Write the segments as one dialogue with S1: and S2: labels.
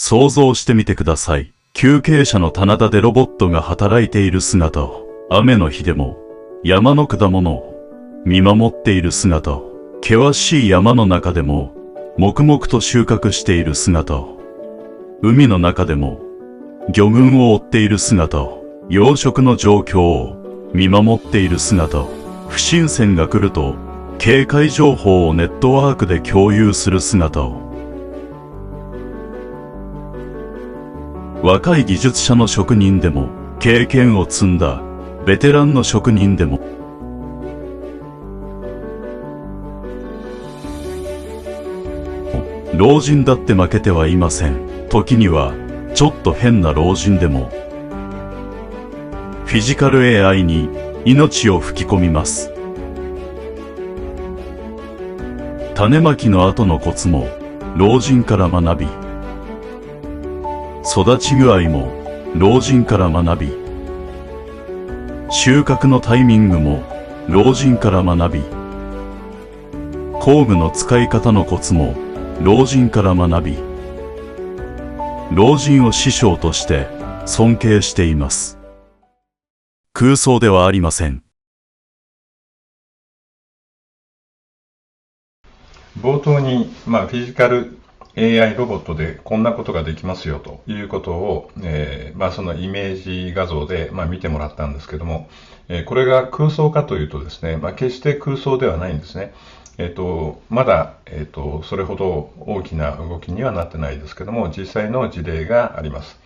S1: 想像してみてください。休憩者の棚田でロボットが働いている姿を、雨の日でも山の果物を見守っている姿を、険しい山の中でも黙々と収穫している姿を、海の中でも魚群を追っている姿を、養殖の状況を見守っている姿を、不審船が来ると警戒情報をネットワークで共有する姿を、若い技術者の職人でも、経験を積んだベテランの職人でも、老人だって負けてはいません。時にはちょっと変な老人でもフィジカル AI に命を吹き込みます。種まきの後のコツも老人から学び、育ち具合も老人から学び、収穫のタイミングも老人から学び、工具の使い方のコツも老人から学び、老人を師匠として尊敬しています。空想ではありません。
S2: 冒頭に、フィジカル AI ロボットでこんなことができますよということを、そのイメージ画像で、見てもらったんですけども、これが空想かというとですね、決して空想ではないんですね。まだ、それほど大きな動きにはなってないですけども、実際の事例があります。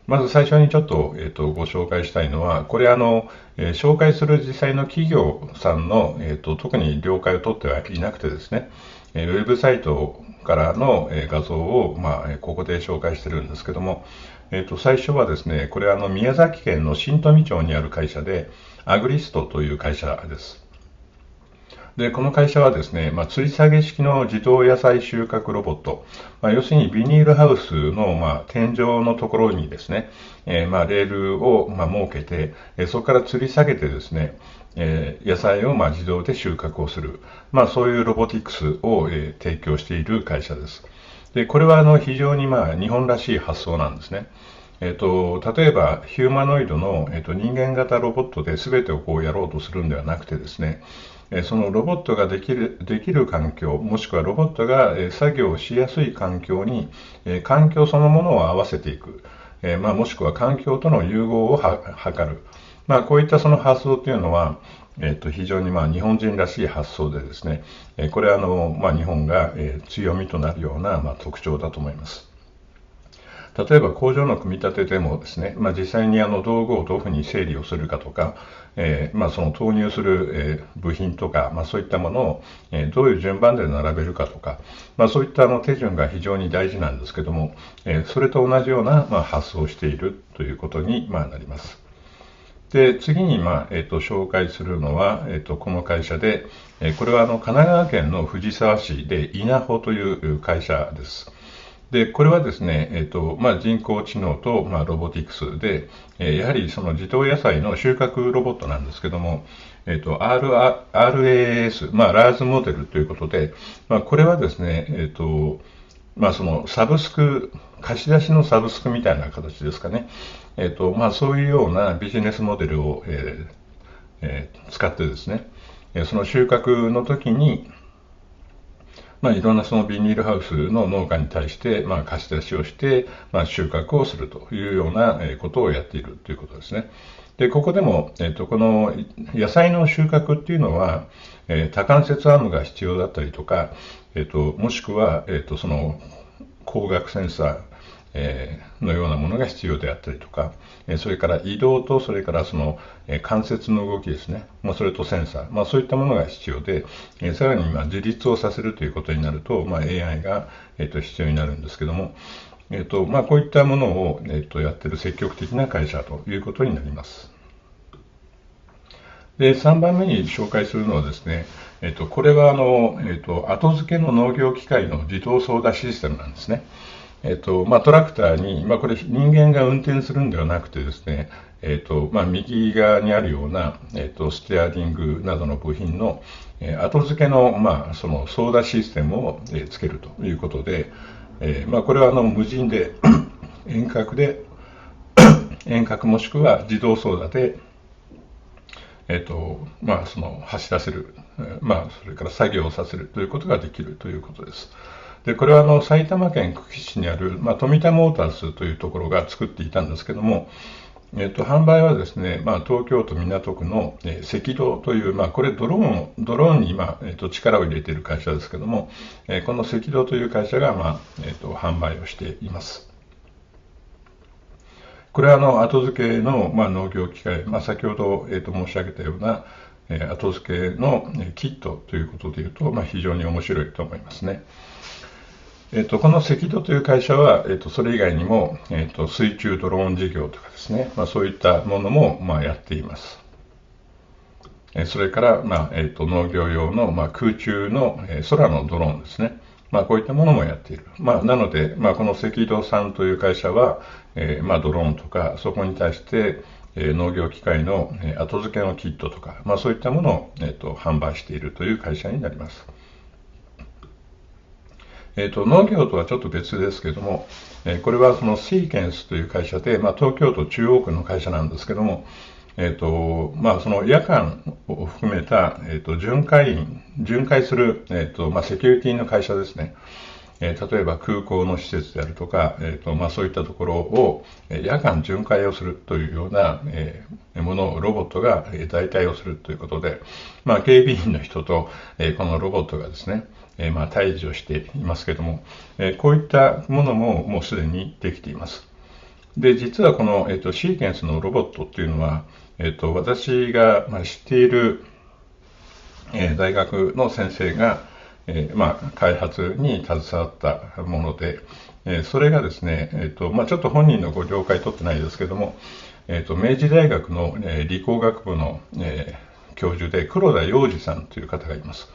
S2: まず最初にちょっと、ご紹介したいのは、これ紹介する実際の企業さんの、特に了解を取ってはいなくてですね、ウェブサイトからの画像を、ここで紹介してるんですけども、最初はですね、これ宮崎県の新富町にある会社で、アグリストという会社です。で、この会社はですね、吊り下げ式の自動野菜収穫ロボット、要するにビニールハウスの、天井のところにですね、レールを、設けて、そこから吊り下げてですね、野菜を、自動で収穫をする、そういうロボティクスを、提供している会社です。で、これは非常に、日本らしい発想なんですね。例えばヒューマノイドの、人間型ロボットで全てをこうやろうとするんではなくてですね、そのロボットができる環境、もしくはロボットが作業をしやすい環境に環境そのものを合わせていく、もしくは環境との融合を図る、こういったその発想というのは、非常に日本人らしい発想でですね、これは日本が強みとなるような特徴だと思います。例えば工場の組み立てでもですね、実際に道具をどういうふうに整理をするかとか、その投入する部品とか、そういったものをどういう順番で並べるかとか、そういった手順が非常に大事なんですけども、それと同じような発想をしているということになります。で、次に紹介するのはこの会社で、これは神奈川県の藤沢市で稲穂という会社です。で、これはですね、人工知能と、ロボティクスで、やはりその自動野菜の収穫ロボットなんですけども、RAS、ラーズモデルということで、これはですね、そのサブスク、貸し出しのサブスクみたいな形ですかね。そういうようなビジネスモデルを、使ってですね、その収穫の時に、いろんなそのビニールハウスの農家に対して、貸し出しをして、収穫をするというようなことをやっているということですね。で、ここでも、この野菜の収穫っていうのは、多関節アームが必要だったりとか、もしくは、その光学センサー、のようなものが必要であったりとか、それから移動と、それからその関節の動きですね、それとセンサー、そういったものが必要で、さらに自立をさせるということになると、AI が必要になるんですけども、こういったものをやっている積極的な会社ということになります。で、3番目に紹介するのはですね、これは後付けの農業機械の自動操舵システムなんですね。トラクターに、これ人間が運転するんではなくてですね、右側にあるような、ステアリングなどの部品の、後付けの、その操舵システムを、つけるということで、これは無人で遠隔もしくは自動操舵で、その走らせる、それから作業をさせるということができるということです。で、これは埼玉県久喜市にある、富田モータースというところが作っていたんですけども、販売はですね、東京都港区の、赤道という、これドローンに今、力を入れている会社ですけども、この赤道という会社が、販売をしています。これは後付けの、農業機械、先ほど、申し上げたような、後付けのキットということでいうと、非常に面白いと思いますね。この赤道という会社は、それ以外にも、水中ドローン事業とかですね、そういったものも、やっています。それから、農業用の、空中の、空のドローンですね。こういったものもやっている。なので、この赤道さんという会社は、ドローンとか、そこに対して、農業機械の後付けのキットとか、そういったものを、販売しているという会社になります。農業とはちょっと別ですけども、これはそのシーケンスという会社で、東京都中央区の会社なんですけども、その夜間を含めた、巡回する、セキュリティの会社ですね。例えば空港の施設であるとか、そういったところを夜間巡回をするというような、ものをロボットが代替をするということで、警備員の人と、このロボットがですね、対峙をしていますけれども、こういったものももうすでにできています。で、実はこの、シーケンスのロボットっていうのは、私が、知っている、大学の先生が、開発に携わったもので、それがですね、ちょっと本人のご了解取ってないですけども、明治大学の、理工学部の、教授で黒田洋二さんという方がいます。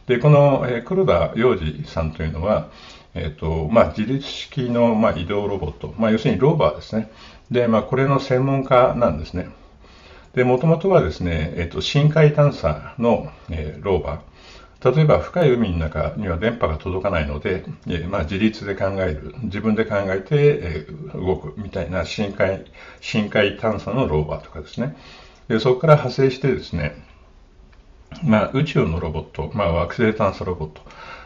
S2: で、この、黒田洋二さんというのは、自律式の、移動ロボット、要するにローバーですね。で、これの専門家なんですね。で、もともとはですね、深海探査の、ローバー。例えば深い海の中には電波が届かないので、自律で考える、自分で考えて、動くみたいな深海探査のローバーとかですね。で、そこから派生してですね、宇宙のロボット、惑星探査ロボット。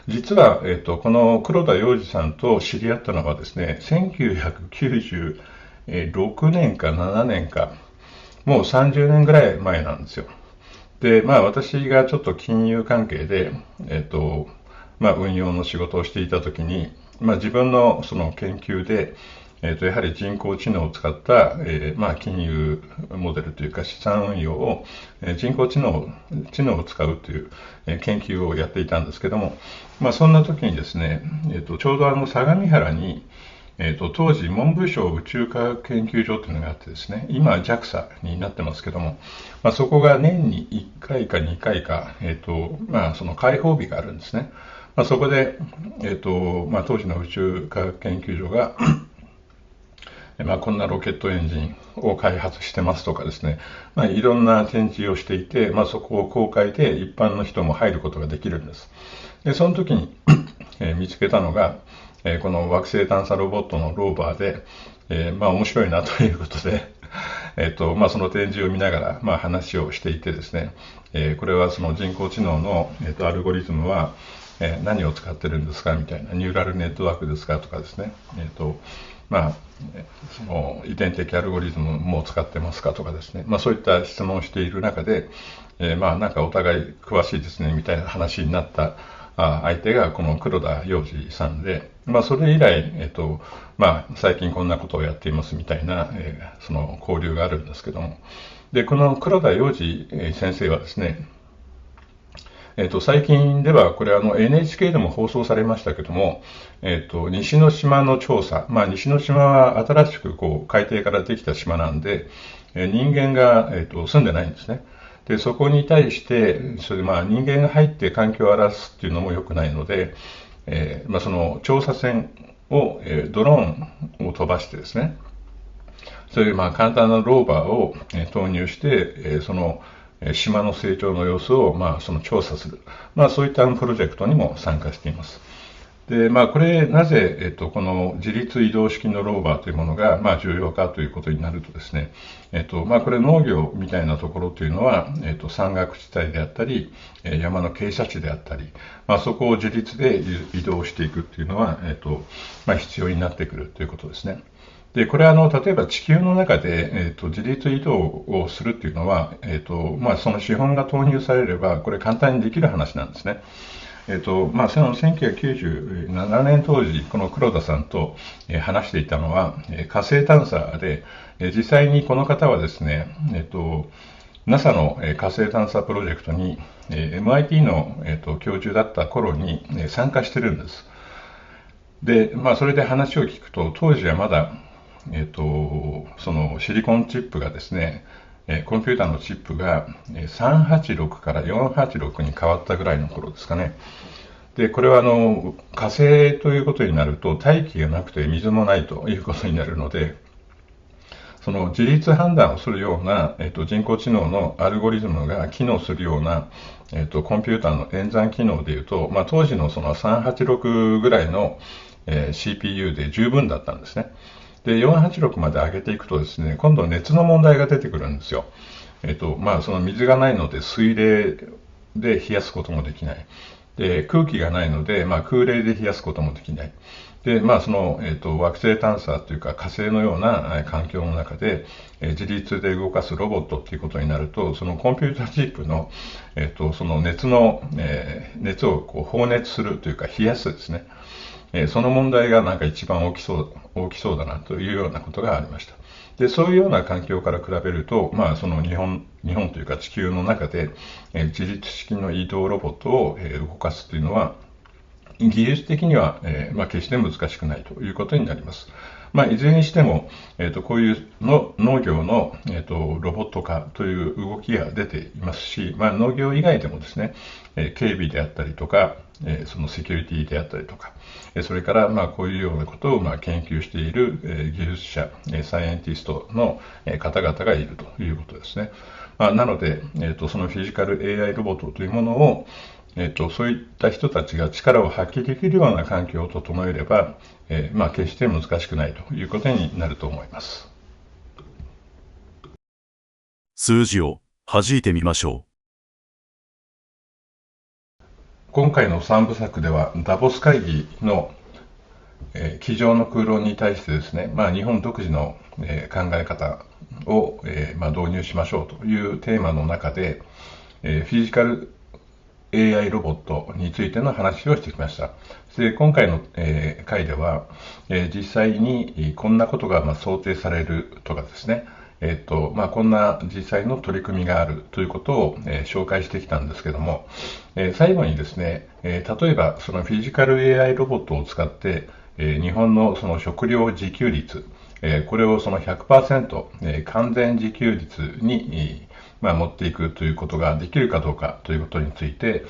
S2: 実は、この黒田洋二さんと知り合ったのはですね、1996年か7年か、もう30年ぐらい前なんですよ。で、私がちょっと金融関係で、運用の仕事をしていたときに、自分のその研究で、やはり人工知能を使った、金融モデルというか資産運用を、人工知能を使うという、研究をやっていたんですけども、そんな時にですね、ちょうど相模原に、当時文部省宇宙科学研究所というのがあってですね、今 JAXA になってますけども、そこが年に1回か2回か、その開放日があるんですね。そこで、当時の宇宙科学研究所がこんなロケットエンジンを開発してますとかですね、いろんな展示をしていて、そこを公開で一般の人も入ることができるんです。で、その時に見つけたのが、この惑星探査ロボットのローバーで、面白いなということで、その展示を見ながら、話をしていてですね、これはその人工知能の、アルゴリズムは、何を使ってるんですかみたいな、ニューラルネットワークですかとかですね、その遺伝的アルゴリズムも使ってますかとかですね、そういった質問をしている中で、なんかお互い詳しいですねみたいな話になった相手がこの黒田洋二さんで、それ以来、最近こんなことをやっていますみたいな、その交流があるんですけども、で、この黒田洋二先生はですね、最近ではこれNHK でも放送されましたけども、西之島の調査、西之島は新しく海底からできた島なんで、人間が、住んでないんですね。で、そこに対して、それで人間が入って環境を荒らすっていうのも良くないので、その調査船を、ドローンを飛ばしてですね、そういう簡単なローバーを、投入して、その島の成長の様子を、その調査する。そういったプロジェクトにも参加しています。で、これ、なぜ、この自律移動式のローバーというものが、重要かということになるとですね、これ農業みたいなところというのは、山岳地帯であったり、山の傾斜地であったり、そこを自律で移動していくっていうのは、必要になってくるということですね。で、これは例えば地球の中で、自律移動をするっていうのは、その資本が投入されれば、これ簡単にできる話なんですね。その1997年当時、この黒田さんと話していたのは、火星探査で、実際にこの方はですね、NASA の火星探査プロジェクトに MIT の教授だった頃に参加してるんです。で、それで話を聞くと、当時はまだ、そのシリコンチップがですね、コンピューターのチップが386から486に変わったぐらいの頃ですかね。で、これは火星ということになると大気がなくて水もないということになるので、その自律判断をするような、人工知能のアルゴリズムが機能するような、コンピューターの演算機能でいうと、当時のその386ぐらいの、CPU で十分だったんですね。で、486まで上げていくとですね、今度熱の問題が出てくるんですよ。その水がないので水冷で冷やすこともできない。で、空気がないので、空冷で冷やすこともできない。で、その、惑星探査というか火星のような環境の中で、自律で動かすロボットっていうことになると、そのコンピューターチップの、その熱をこう放熱するというか冷やすですね。その問題がなんか一番大きそうだなというようなことがありました。で、そういうような環境から比べると、その日本というか地球の中で、自律式の移動ロボットを、動かすというのは、技術的には、決して難しくないということになります。いずれにしても、こういう農業の、ロボット化という動きが出ていますし、農業以外でもですね、警備であったりとか、そのセキュリティであったりとか、それからこういうようなことを研究している技術者、サイエンティストの方々がいるということですね。なので、そのフィジカル AI ロボットというものをそういった人たちが力を発揮できるような環境を整えれば、決して難しくないということになると思います。
S1: 数字を弾いてみましょ
S2: う。今回の3部作では、ダボス会議の、机上の空論に対してですね、日本独自の、考え方を、導入しましょうというテーマの中で、フィジカルAI ロボットについての話をしてきました。で、今回の、回では、実際にこんなことが想定されるとかですね、こんな実際の取り組みがあるということを、紹介してきたんですけども、最後にですね、例えばそのフィジカル AI ロボットを使って、日本のその食料自給率、これをその 100%、完全自給率に、持っていくということができるかどうかということについて、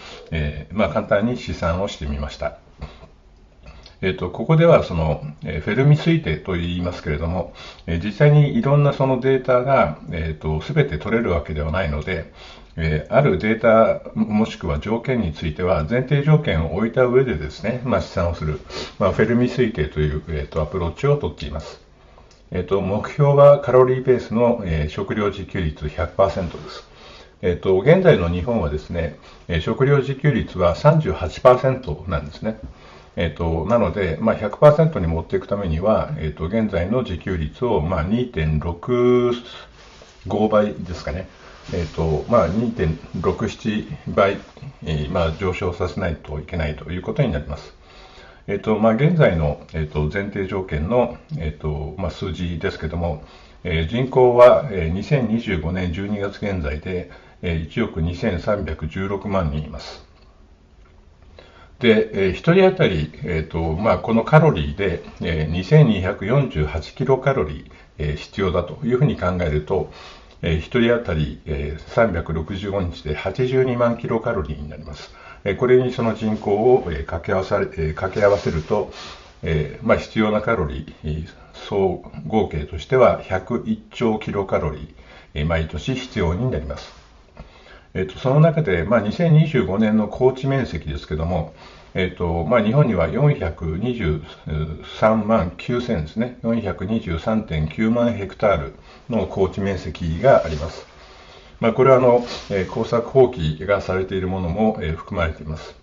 S2: 簡単に試算をしてみました。ここではその、フェルミ推定と言いますけれども、実際にいろんなそのデータが、すべて取れるわけではないので、あるデータもしくは条件については前提条件を置いた上でですね、試算をする、フェルミ推定という、アプローチをとっています。目標はカロリーベースの、食料自給率 100% です。現在の日本はですね、食料自給率は 38% なんですね。なので、100% に持っていくためには、現在の自給率を、2.65 倍ですかね。2.67 倍、上昇させないといけないということになります。現在の、前提条件の、数字ですけども、人口は、2025年12月現在で、1億2316万人います。で、1人当たり、このカロリーで、2248キロカロリー、必要だというふうに考えると、1人当たり、365日で82万キロカロリーになります。これにその人口を掛け合わせると、必要なカロリー、総合計としては101兆キロカロリー、毎年必要になります。その中で、2025年の耕地面積ですけども、日本には423万9000ですね、423.9万ヘクタールの耕地面積があります。これは耕作放棄がされているものも、含まれています。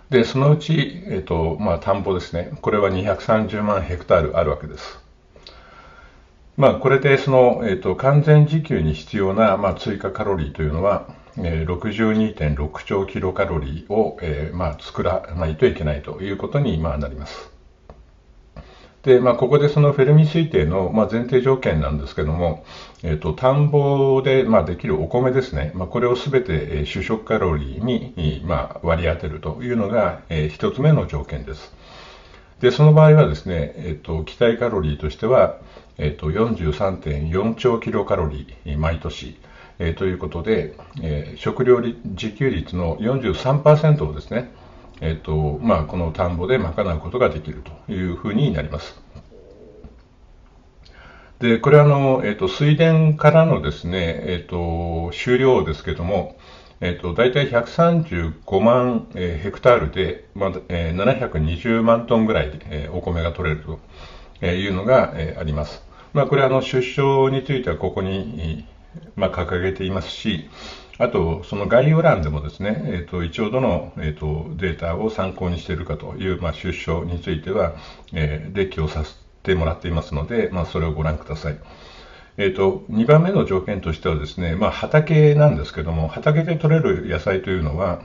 S2: で、そのうち、田んぼですね、これは230万ヘクタールあるわけです。これで完全自給に必要な、追加カロリーというのは、62.6兆キロカロリーを、作らないといけないということに、なります。で、ここでそのフェルミ推定の、前提条件なんですけども、田んぼで、できるお米ですね、これをすべて、主食カロリーに、割り当てるというのが、一つ目の条件です。で、その場合はですね、期待カロリーとしては、43.4 兆キロカロリー毎年、ということで、食料自給率の 43% をですね、この田んぼで賄うことができるというふうになります。で、これは水田からのですね、収量ですけども、大体135万ヘクタールで、720万トンぐらいでお米が取れるというのがあります。これは出生についてはここに掲げていますし、あと、その概要欄でもですね、一応どの、データを参考にしているかという、出生については、列挙をさせてもらっていますので、それをご覧ください。2番目の条件としてはですね、畑なんですけども、畑で取れる野菜というのは、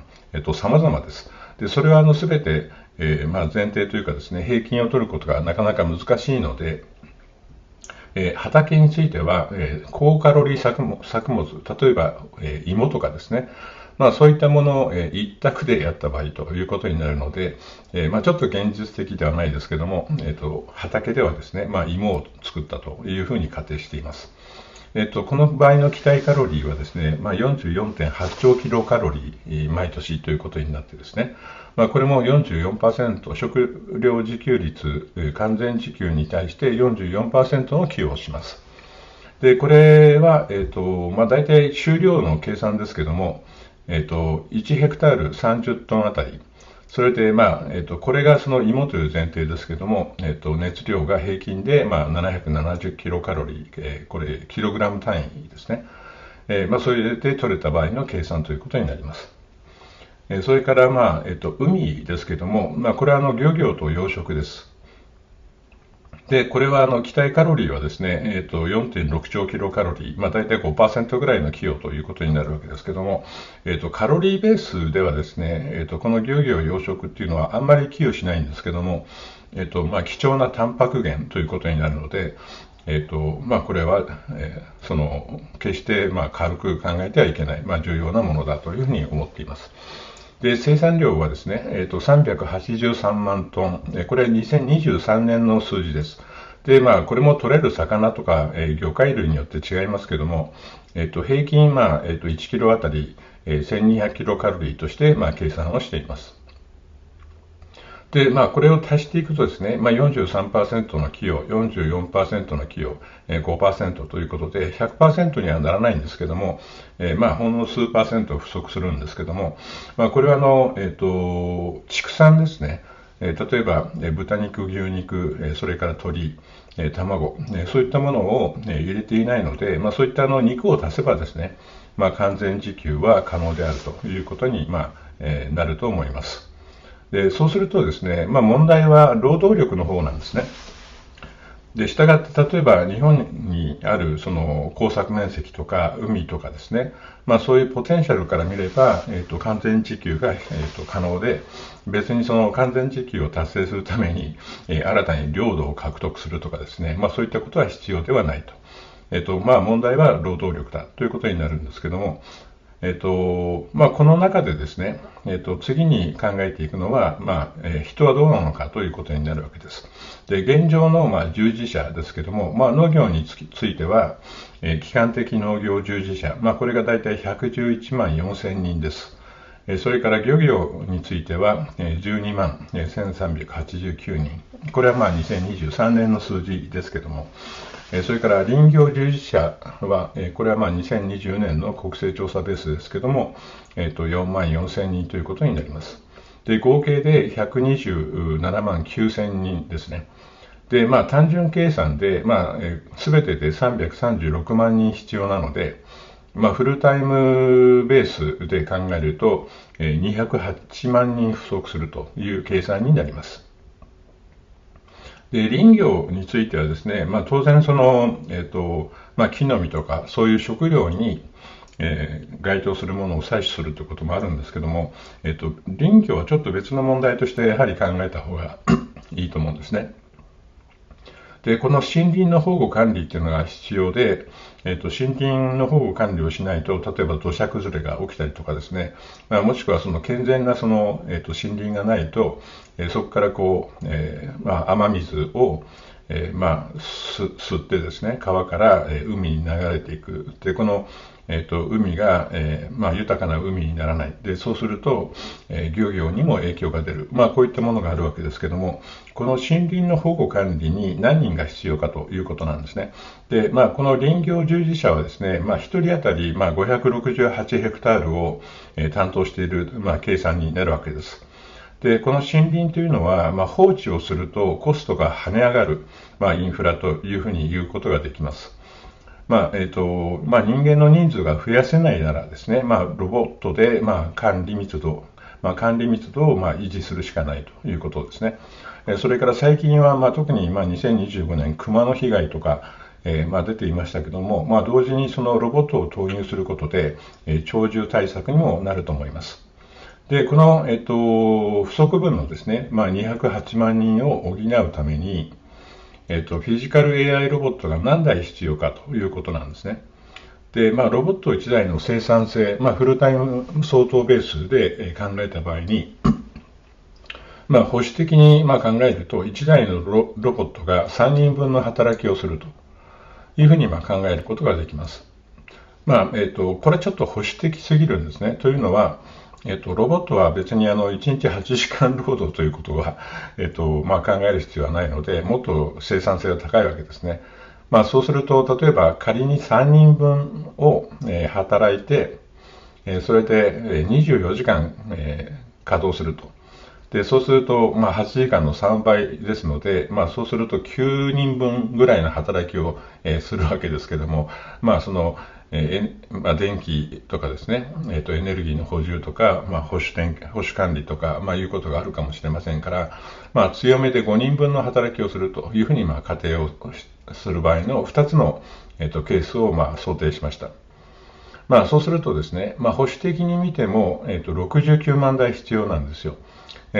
S2: 様々です。で、それはすべて、前提というかですね、平均を取ることがなかなか難しいので、畑については、高カロリー作物、例えば、芋とかですね、そういったものを、一択でやった場合ということになるので、ちょっと現実的ではないですけども、畑ではですね、芋を作ったというふうに仮定しています。この場合の期待カロリーはですね、44.8 兆キロカロリー毎年ということになってですね、これも 44%、食料自給率、完全自給に対して 44% の寄与をします。で、これは、大体収量の計算ですけども、1ヘクタール30トンあたり、それで、これがその芋という前提ですけども、熱量が平均で、770キロカロリー、これ、キログラム単位ですね。それで取れた場合の計算ということになります。それから、海ですけども、これは漁業と養殖です。で、これは期待カロリーはですね、4.6 兆キロカロリー、大体 5% ぐらいの寄与ということになるわけですけども、カロリーベースではですね、この漁業養殖っていうのはあんまり寄与しないんですけども、貴重なタンパク源ということになるので、これは、決して軽く考えてはいけない、重要なものだというふうに思っています。で、生産量はですね、383万トン、これは2023年の数字です。で、これも取れる魚とか、魚介類によって違いますけども、平均、1キロあたり、1200キロカロリーとして、計算をしています。で、これを足していくとですね、43% の寄与、44% の寄与、5% ということで、100% にはならないんですけども、ほんの数%不足するんですけども、これは畜産ですね。例えば、豚肉、牛肉、それから鶏、卵、そういったものを入れていないので、そういった肉を足せばですね、完全自給は可能であるということに、なると思います。で、そうするとですね、問題は労働力の方なんですね。で、したがって、例えば日本にあるその耕作面積とか海とかですね、そういうポテンシャルから見れば、完全自給が、可能で、別にその完全自給を達成するために、新たに領土を獲得するとかですね、そういったことは必要ではないと。問題は労働力だということになるんですけども、この中でですね、次に考えていくのは、人はどうなのかということになるわけです。で、現状の、従事者ですけども、農業については、基幹的農業従事者、これが大体111万4000人です。それから漁業については、12万1389人。これは2023年の数字ですけども、それから林業従事者は、これは2020年の国勢調査ベースですけども、4万4000人ということになります。で、合計で127万9000人ですね。で、単純計算で、すべてで336万人必要なので、フルタイムベースで考えると、208万人不足するという計算になります。で、林業についてはですね、当然木の実とかそういう食料に、該当するものを採取するということもあるんですけども、林業はちょっと別の問題としてやはり考えた方がいいと思うんですね。で、この森林の保護管理っていうのが必要で、森林の保護管理をしないと、例えば土砂崩れが起きたりとかですね、もしくはその健全な森林がないと、そこから雨水を吸ってですね、川から海に流れていく。で、この海が、豊かな海にならない。で、そうすると、漁業にも影響が出る。こういったものがあるわけですけども、この森林の保護管理に何人が必要かということなんですね。で、この林業従事者はですね、1人当たり、568ヘクタールを、担当している、計算になるわけです。で、この森林というのは、放置をするとコストが跳ね上がる、インフラというふうに言うことができます。人間の人数が増やせないならですね、ロボットで、管理密度を維持するしかないということですね。それから最近は、特に2025年、熊の被害とか、出ていましたけども、同時にそのロボットを投入することで、鳥獣対策にもなると思います。で、この、不足分のですね、208万人を補うために、フィジカル AI ロボットが何台必要かということなんですね。で、ロボット1台の生産性、フルタイム相当ベースで考えた場合に、保守的に考えると、1台のロボットが3人分の働きをするというふうに考えることができます。これはちょっと保守的すぎるんですね。というのは、ロボットは別に1日8時間労働ということは、考える必要はないので、もっと生産性が高いわけですね。そうすると、例えば仮に3人分を、働いて、それで24時間、稼働すると。で、そうすると、8時間の3倍ですので、そうすると9人分ぐらいの働きを、するわけですけども、電気とかですね、エネルギーの補充とか、保守管理とか、いうことがあるかもしれませんから、強めで5人分の働きをするというふうに、仮定をする場合の2つの、ケースを、想定しました。そうするとですね、保守的に見ても、69万台必要なんですよ。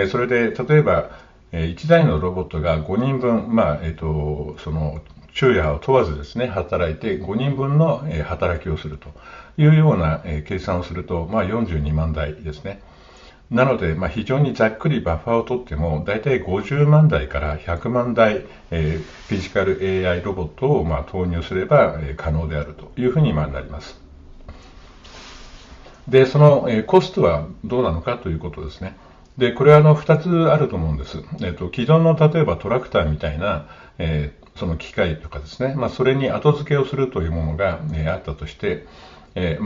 S2: それで、例えば、1台のロボットが5人分、昼夜を問わずですね、働いて5人分の働きをするというような計算をすると、42万台ですね。なので、非常にざっくりバッファーを取っても、だいたい50万台から100万台、フィジカル AI ロボットを投入すれば可能であるというふうになります。で、そのコストはどうなのかということですね。で、これは2つあると思うんです。既存の例えばトラクターみたいな、その機械とかですね、それに後付けをするというものが、あったとして、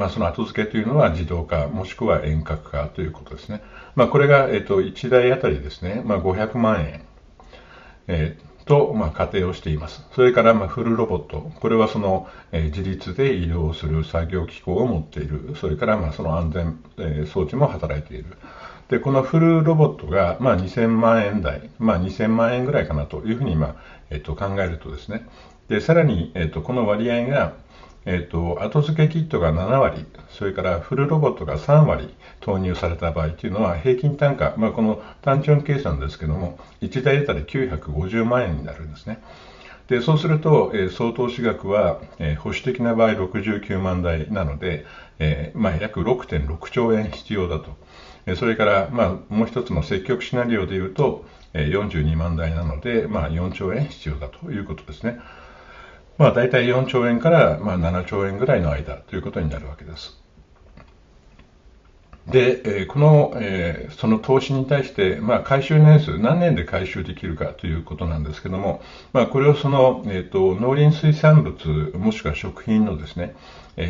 S2: その後付けというのは自動化もしくは遠隔化ということですね。これが、1台あたりですね、500万円、と、仮定をしています。それから、フルロボット。これはその、自立で移動する作業機構を持っている。それから、その安全、装置も働いている。で、このフルロボットが、2000万円台、2000万円ぐらいかなというふうに、考えるとですね。で、さらに、この割合が、後付けキットが7割、それからフルロボットが3割投入された場合というのは、平均単価、この単純計算ですけども、1台当たり950万円になるんですね。で、そうすると、総投資額は、保守的な場合69万台なので、約 6.6 兆円必要だと。それから、もう一つの積極シナリオでいうと、42万台なので、4兆円必要だということですね。大体4兆円から7兆円ぐらいの間ということになるわけです。で、その投資に対して、回収年数、何年で回収できるかということなんですけども、これを農林水産物、もしくは食品のですね、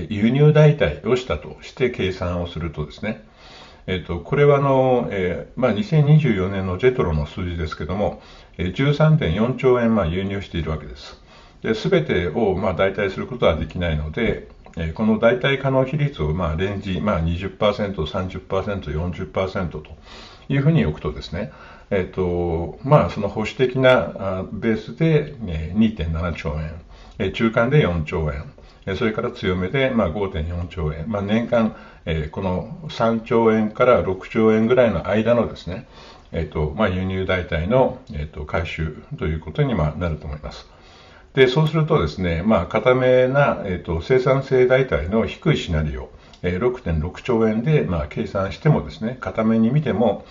S2: 輸入代替をしたとして計算をするとですね、これは2024年のジェトロの数字ですけども、13.4兆円輸入しているわけです。全てを代替することはできないので、この代替可能比率をレンジ、20%、30%、40% というふうに置くとですね、その保守的なベースで 2.7 兆円、中間で4兆円、それから強めで5.4 兆円、年間この3兆円から6兆円ぐらいの間のですね、輸入代替の回収ということになると思います。で、そうするとですね、固めな生産性代替の低いシナリオ、6.6 兆円で計算してもですね、固めに見ても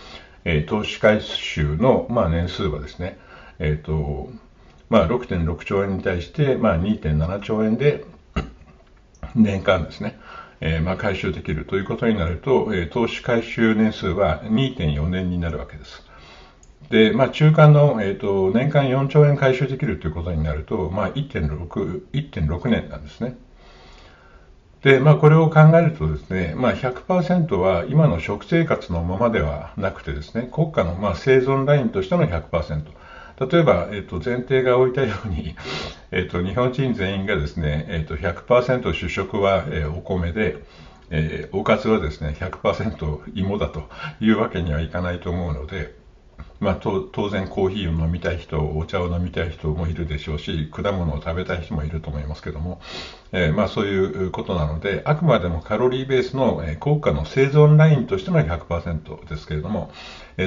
S2: 投資回収の年数はですね、6.6 兆円に対して2.7 兆円で年間ですね、回収できるということになると、投資回収年数は 2.4 年になるわけです。で、中間の、年間4兆円回収できるということになると、1.6 年なんですね。で、これを考えるとですね、100% は今の食生活のままではなくてですね、国家の生存ラインとしての 100%。例えば、前提が置いたように、日本人全員がですね、100% 主食は、お米で、おかずはですね、100% 芋だというわけにはいかないと思うので、当然コーヒーを飲みたい人、お茶を飲みたい人もいるでしょうし、果物を食べたい人もいると思いますけども、そういうことなので、あくまでもカロリーベースの国家の生存ラインとしての 100% ですけれども、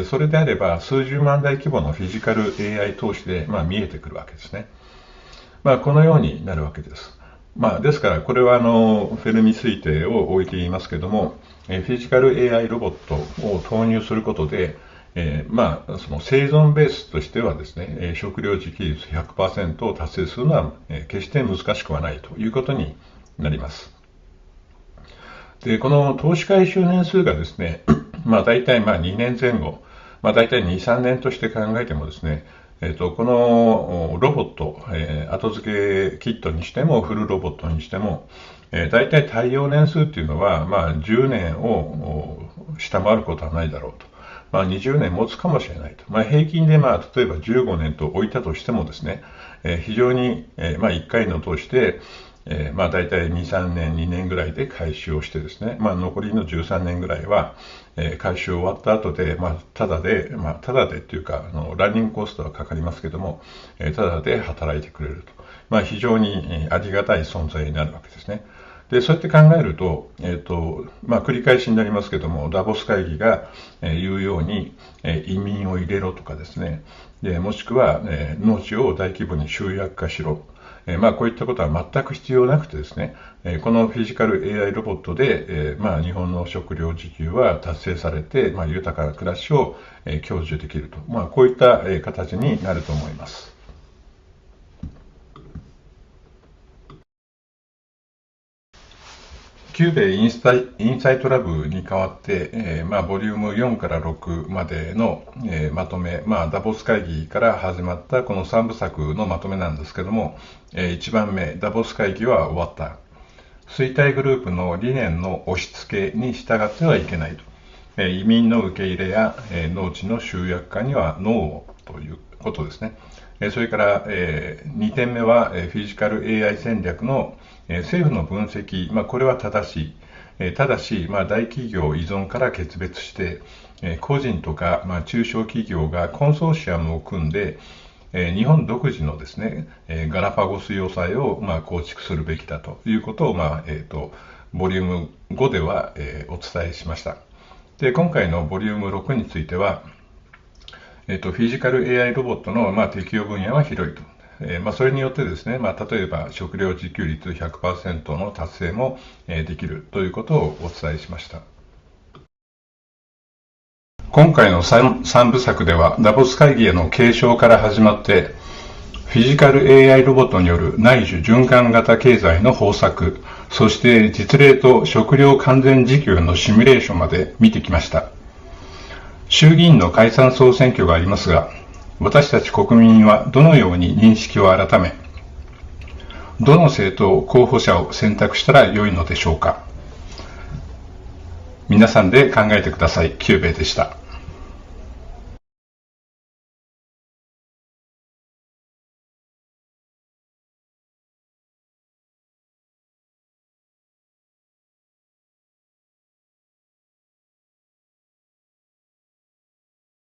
S2: それであれば数十万台規模のフィジカル AI 投資で見えてくるわけですね。このようになるわけです。ですからこれはフェルミ推定を置いていますけども、フィジカル AI ロボットを投入することで、その生存ベースとしてはですね、食料自給率 100% を達成するのは、決して難しくはないということになります。で、この投資回収年数がですね、大体2年前後、大体2、3年として考えてもですね、このロボット、後付けキットにしてもフルロボットにしても、大体耐用年数っていうのは、10年を下回ることはないだろうと。20年持つかもしれないと。平均で例えば15年と置いたとしてもですね、非常に、1回の投資で、大体2、3年、2年ぐらいで回収をしてですね、残りの13年ぐらいは、回収終わった後で、ただでっていうか、ランニングコストはかかりますけども、ただで働いてくれると。非常にありがたい存在になるわけですね。で、そうやって考えると、繰り返しになりますけども、ダボス会議が言うように、移民を入れろとかですね、でもしくは、農地を大規模に集約化しろ。こういったことは全く必要なくてですね、このフィジカル AI ロボットで、日本の食料自給は達成されて、豊かな暮らしを、享受できると。こういった、形になると思います。キューベインサイトラブに代わって、ボリューム4から6までの、まとめ、ダボス会議から始まったこの3部作のまとめなんですけども、1番目、ダボス会議は終わった。衰退グループの理念の押し付けに従ってはいけないと。移民の受け入れや、農地の集約化にはノーをということですね。それから、2点目は、フィジカル AI 戦略の政府の分析、これは正しい。ただし、大企業依存から決別して、個人とか、中小企業がコンソーシアムを組んで、日本独自のですね、ガラパゴス要塞を、構築するべきだということを、ボリューム5では、お伝えしました。で、今回のボリューム6については、フィジカル AI ロボットの、適用分野は広いと。それによってですね、例えば食料自給率 100% の達成も、できるということをお伝えしました。今回の 3部作ではダボス会議への継承から始まって、フィジカル AI ロボットによる内需循環型経済の方策、そして実例と食料完全自給のシミュレーションまで見てきました。衆議院の解散総選挙がありますが、私たち国民はどのように認識を改め、どの政党候補者を選択したら良いのでしょうか。皆さんで考えてください。キューベイでした。